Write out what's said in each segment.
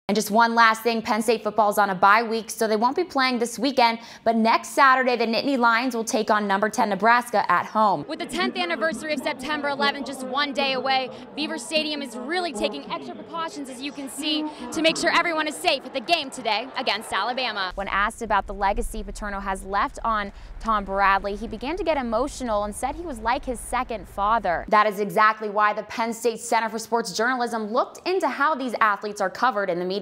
And just one last thing, Penn State football is on a bye week, so they won't be playing this weekend. But next Saturday, the Nittany Lions will take on number 10 Nebraska at home. With the 10th anniversary of September 11th just one day away, Beaver Stadium is really taking extra precautions, as you can see, to make sure everyone is safe at the game today against Alabama. When asked about the legacy Paterno has left on Tom Bradley, he began to get emotional and said he was like his second father. That is exactly why the Penn State Center for Sports Journalism looked into how these athletes are covered in the media.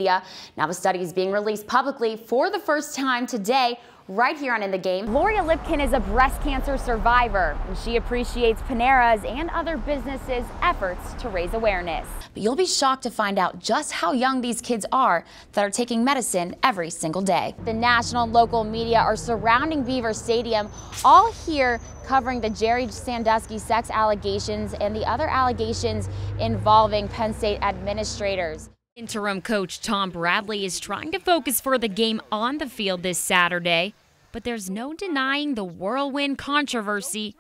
Now the study is being released publicly for the first time today, right here on In the Game. Gloria Lipkin is a breast cancer survivor, and she appreciates Panera's and other businesses' efforts to raise awareness. But you'll be shocked to find out just how young these kids are that are taking medicine every single day. The national and local media are surrounding Beaver Stadium, all here covering the Jerry Sandusky sex allegations and the other allegations involving Penn State administrators. Interim coach Tom Bradley is trying to focus for the game on the field this Saturday, but there's no denying the whirlwind controversy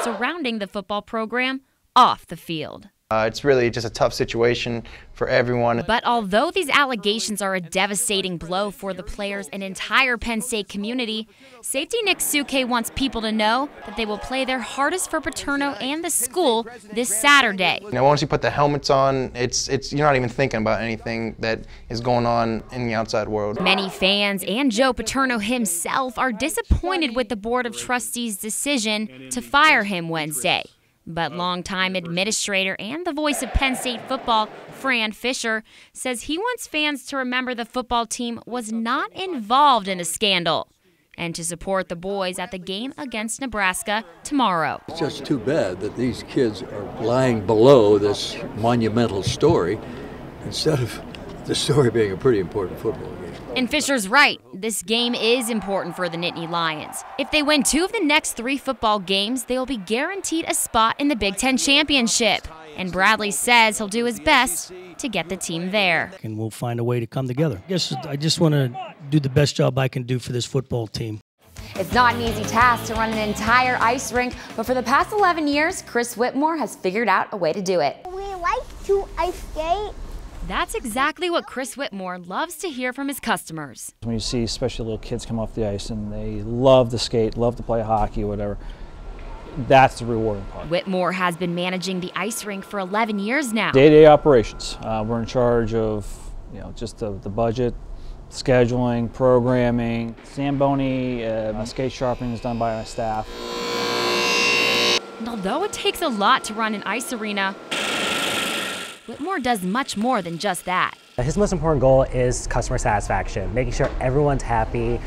surrounding the football program off the field. It's really just a tough situation for everyone. But although these allegations are a devastating blow for the players and entire Penn State community, safety Nick Suke wants people to know that they will play their hardest for Paterno and the school this Saturday. Once you put the helmets on, you're not even thinking about anything that is going on in the outside world. Many fans and Joe Paterno himself are disappointed with the Board of Trustees' decision to fire him Wednesday. But longtime administrator and the voice of Penn State football, Fran Fisher, says he wants fans to remember the football team was not involved in a scandal and to support the boys at the game against Nebraska tomorrow. It's just too bad that these kids are lying below this monumental story instead of the story being a pretty important football game. And Fisher's right. This game is important for the Nittany Lions. If they win 2 of the next 3 football games, they will be guaranteed a spot in the Big Ten championship. And Bradley says he'll do his best to get the team there. And we'll find a way to come together. I just want to do the best job I can do for this football team. It's not an easy task to run an entire ice rink, but for the past 11 years, Chris Whitmore has figured out a way to do it. We like to ice skate. That's exactly what Chris Whitmore loves to hear from his customers. When you see especially little kids come off the ice and they love to skate, love to play hockey, whatever, that's the rewarding part. Whitmore has been managing the ice rink for 11 years now. Day-to-day operations. We're in charge of just the budget, scheduling, programming. Zamboni, skate sharpening is done by our staff. And although it takes a lot to run an ice arena, Whitmore does much more than just that. His most important goal is customer satisfaction, making sure everyone's happy,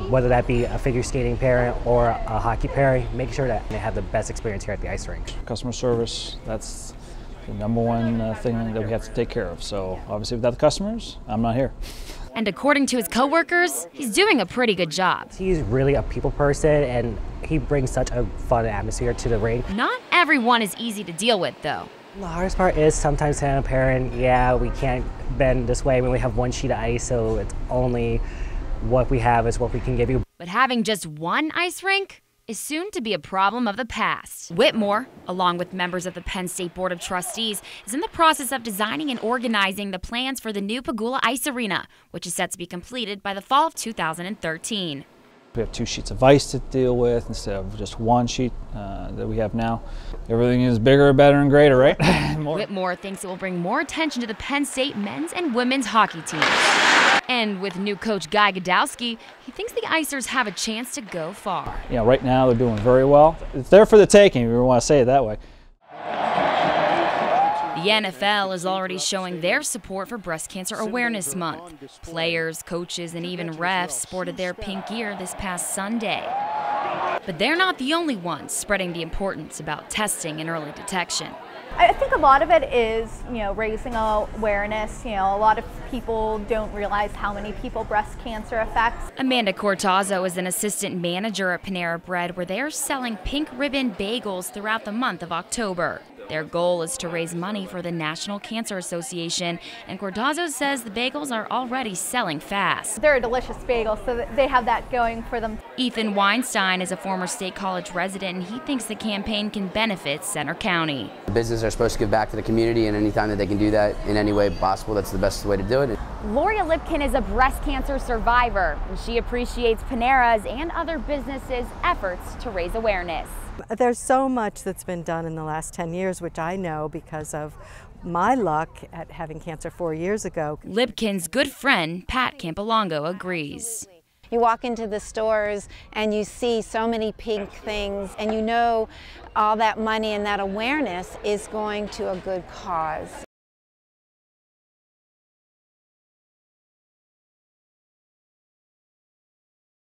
whether that be a figure skating parent or a hockey parent, making sure that they have the best experience here at the ice rink. Customer service, that's the #1 thing that we have to take care of. So obviously without the customers, I'm not here. And according to his coworkers, he's doing a pretty good job. He's really a people person and he brings such a fun atmosphere to the rink. Not everyone is easy to deal with though. The hardest part is sometimes telling a parent, yeah, we can't bend this way when we have one sheet of ice, so it's only what we have is what we can give you. But having just one ice rink is soon to be a problem of the past. Whitmore, along with members of the Penn State Board of Trustees, is in the process of designing and organizing the plans for the new Pagula Ice Arena, which is set to be completed by the fall of 2013. We have 2 sheets of ice to deal with instead of just 1 sheet that we have now. Everything is bigger, better, and greater, right? Whitmore thinks it will bring more attention to the Penn State men's and women's hockey teams. And with new coach Guy Godowski, he thinks the Icers have a chance to go far. Right now they're doing very well. It's there for the taking, if you want to say it that way. The NFL is already showing their support for Breast Cancer Awareness Month. Players, coaches, and even refs sported their pink gear this past Sunday. But they're not the only ones spreading the importance about testing and early detection. I think a lot of it is, raising awareness. A lot of people don't realize how many people breast cancer affects. Amanda Cortazzo is an assistant manager at Panera Bread, where they're selling pink ribbon bagels throughout the month of October. Their goal is to raise money for the National Cancer Association, and Cordazzo says the bagels are already selling fast. They're a delicious bagel, so they have that going for them. Ethan Weinstein is a former State College resident, and he thinks the campaign can benefit Center County. Businesses are supposed to give back to the community, and anytime that they can do that in any way possible, that's the best way to do it. Gloria Lipkin is a breast cancer survivor, and she appreciates Panera's and other businesses' efforts to raise awareness. There's so much that's been done in the last 10 years, which I know because of my luck at having cancer 4 years ago. Lipkin's good friend, Pat Campolongo, agrees. You walk into the stores and you see so many pink things, and you know all that money and that awareness is going to a good cause.